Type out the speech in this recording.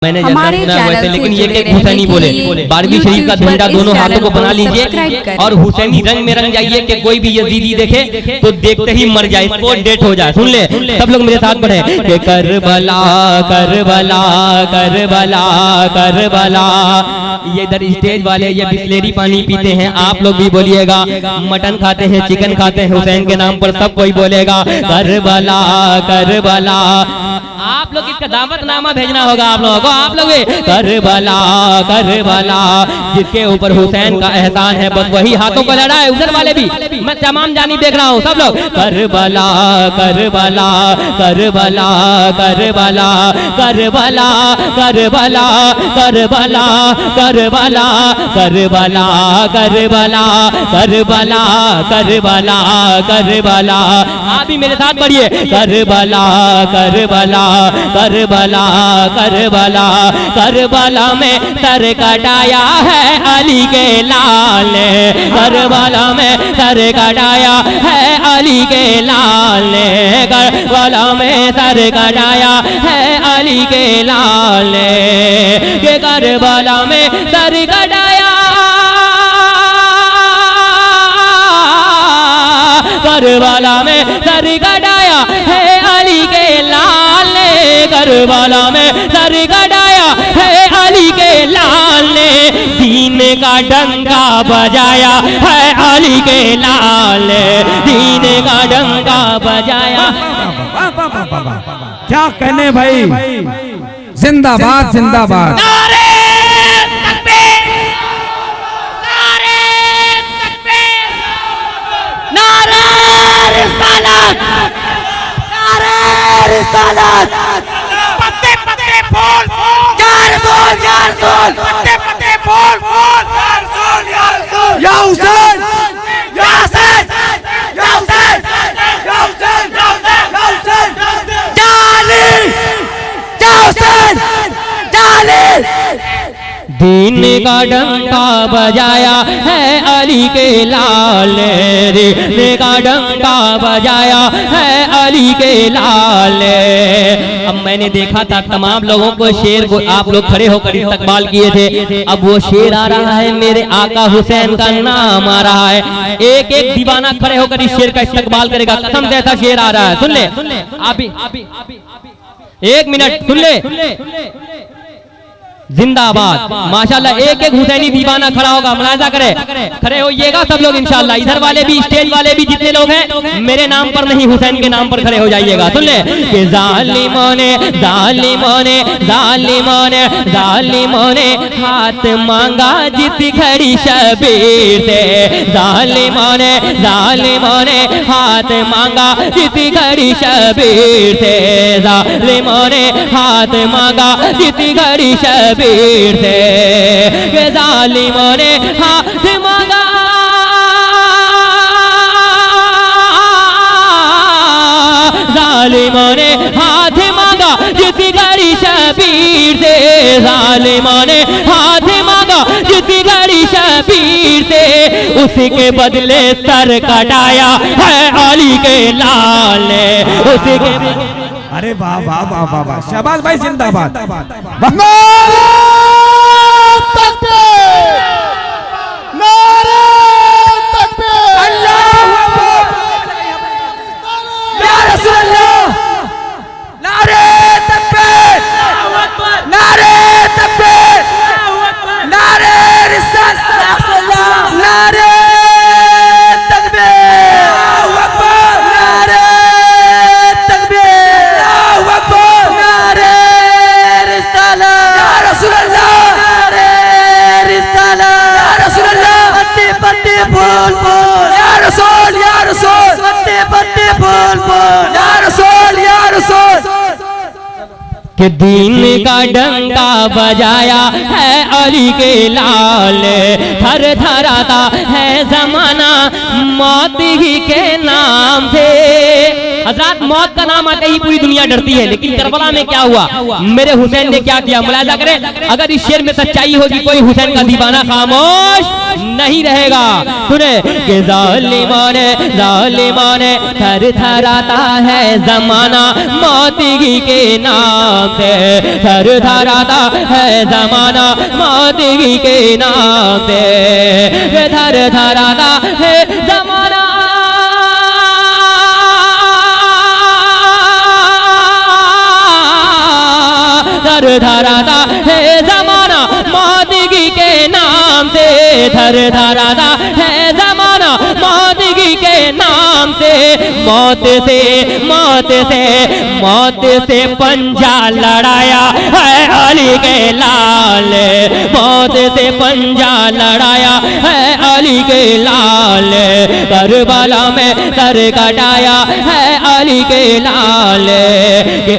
मैंने जैसा सुना वैसे, लेकिन ये कि हुसैनी बोले 12वीं शरीफ का झंडा दोनों हाथों को बना लीजिए और हुसैनी रंग में रंग जाइए कि कोई भी यजीदी देखे तो देखते ही मर जाए, इसको डेट हो जाए। सुन ले सब लोग मेरे साथ पढ़े कि करबला करबला करबला करबला। ये इधर स्टेज वाले ये बिस्लेरी पानी पीते हैं, आप लोग भी बोलिएगा। मटन खाते हैं, चिकन खाते हैं, हुसैन के नाम पर सब कोई बोलेगा करबला करबला। आप लोग इसका दावतनामा भेजना होगा आप लोगों को। आप लोग करबला करबला, जिसके ऊपर हुसैन का एहसान है बस वही हाथों को लड़ाए। उधर वाले भी मैं तमाम जानी देख रहा हूँ, सब लोग Karbala Karbala Karbala Karbala Karbala Karbala Karbala Karbala Karbala Karbala Karbala Karbala Karbala. आप भी मेरे साथ पढ़िए Karbala Karbala Karbala Karbala. Karbala में सर कटाया है अली के लाल ने, करबला में सर कटाया है अली के लाल ने, करबला में सर कटाया है अली के लाल ने, के करबला में सर कटाया करबला में सर कटाया है अली के लाल ने, करबला में सर कटाया है अली के लाल ने, दीन का डंका बजाया है अली के लाल ने, दीन का डंका बजाया। क्या कहने भाई, जिंदाबाद जिंदाबाद। पत्ते पत्ते फूल फूल या रसूल या रसूल, पत्ते पत्ते फूल फूल या रसूल या रसूल, या हुसैन या हुसैन या हुसैन या हुसैन या हुसैन या अली या हुसैन या अली। दीन का डंका बजाया है अली के लाल ने, दीन का डंका बजाया है अली के लाल ने। अब मैंने देखा था तमाम लोगों को शेर को आप लोग खड़े होकर इस्तकबाल किए थे, अब वो शेर आ रहा है, मेरे आका हुसैन का नाम आ रहा है। एक एक दीवाना खड़े होकर इस शेर का इस्तकबाल करेगा, कसम से ऐसा शेर आ रहा है। सुन ले अभी एक मिनट सुन ले। जिंदाबाद माशाल्लाह। एक एक हुसैनी दीवाना खड़ा होगा, मुलाहिजा करे, खड़े होइएगा सब लोग इंशाल्लाह। इधर वाले भी स्टेज वाले भी जितने लोग हैं मेरे नाम पर नहीं हुसैन के नाम पर खड़े हो जाइएगा। सुन ले कि जालिमों ने जालिमों ने जालिमों ने जालिमों ने हाथ मांगा जिस घड़ी शबीर से, जालिमों ने जालिमों ने हाथ मांगा जिस घड़ी शबीर से, जालिमों ने हाथ मांगा जिस घड़ी शबीर से, के जालिमों ने हाथ मांगा जालिमों ने हाथ मांगा जिस घड़ी शबीर से, जालिमों ने हाथ मांगा जिस घड़ी शबीर से, उसके बदले सर कटाया है अली के लाल ने, उसके। अरे वाह वाह वाह वाह वाह, शाबाश भाई जिंदाबाद। कि दीन का डंका बजाया है अली के लाल ने, थर थराता है जमाना मौत ही के नाम से। हजरत मौत का नाम आते ही पूरी दुनिया डरती है, लेकिन करबला में क्या हुआ, मेरे हुसैन ने क्या किया, मुलाहिजा करें। अगर इस शेर में सच्चाई होगी कोई हुसैन का दीवाना खामोश नहीं रहेगा। सुने कि जालिमाने थर थराता है जमाना मौत ही के नाम से, थर थराता है जमाना मौत ही के नाम से, थर थराता है जमाना थर थराता है जमाना मौदगी के नाम से, थर थराता है जमाना मौदगी के नाम से। मौत से पंजा लड़ाया है अली के लाल, मौत से पंजा लड़ाया है अली के लाल, करबला में सर कटाया है अली के लाल।